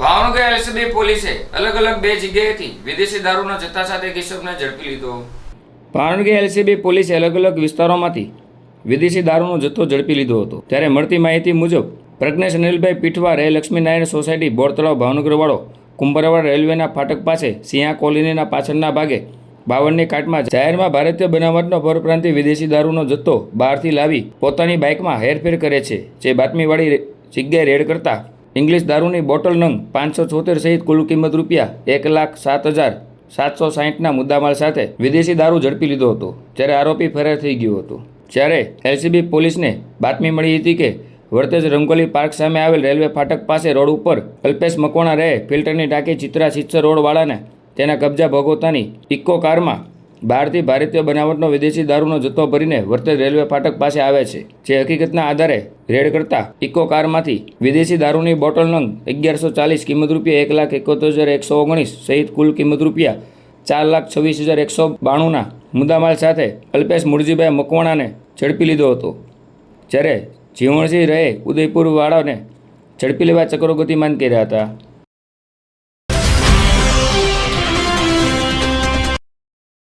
Bhavnagar LCB પોલીસે અલગ અલગ બે જગ્યાએથી વિદેશી દારૂના જથ્થા સાથે એક ઇસમને ઝડપી લીધો। ભાવનગર એલસીબી પોલીસે અલગ અલગ વિસ્તારોમાંથી વિદેશી દારૂનો જથ્થો ઝડપી લીધો હતો। ત્યારે મળતી માહિતી મુજબ પ્રજ્ઞેશ અનિલભાઈ પીઠવા રહે લક્ષ્મીનારાયણ સોસાયટી બોરતળાવ ભાવનગરવાળો કુંભારવાડ રેલવેના ફાટક પાસે સિંહા કોલોનીના પાછળના ભાગે 52ની કાટમાં જાહેરમાં ભારતીય બનાવટનો પરપ્રાંતીય વિદેશી દારૂનો જથ્થો બહારથી લાવી પોતાની બાઇકમાં હેરફેર કરે છે। જે બાતમીવાળી જગ્યાએ રેડ કરતા ઇંગ્લિશ દારૂની બોટલ નંગ 576 સહિત કુલ કિંમત ₹1,07,760ના મુદ્દામાલ સાથે વિદેશી દારૂ ઝડપી લીધો હતો। જ્યારે આરોપી ફરાર થઈ ગયો હતો। જ્યારે એલસીબી પોલીસને બાતમી મળી હતી કે વર્તેજ રંગોલી પાર્ક સામે આવેલ રેલવે ફાટક પાસે રોડ ઉપર અલ્પેશ મકવાણા રહે ફિલ્ટરની ટાંકી ચિત્રા સિત્સર રોડવાળાને તેના કબજા ભોગવતાની ઇકો કારમાં બહારથી ભારતીય બનાવટનો વિદેશી દારૂનો જથ્થો ભરીને વર્તેજ રેલવે ફાટક પાસે આવે છે। જે હકીકતના આધારે રેડ કરતા ઇકો કારમાંથી વિદેશી દારૂની બોટલ નંગ 1140 કિંમત ₹1,71,119 સહિત કુલ કિંમત ₹4,26,192ના મુદ્દામાલ સાથે અલ્પેશ મુરજીભાઈ મકવાણાને ઝડપી લીધો હતો। જ્યારે જીવણસિંહ રહે ઉદયપુર વાળાને ઝડપી લેવા ચક્રો ગતિમાન કર્યા હતા।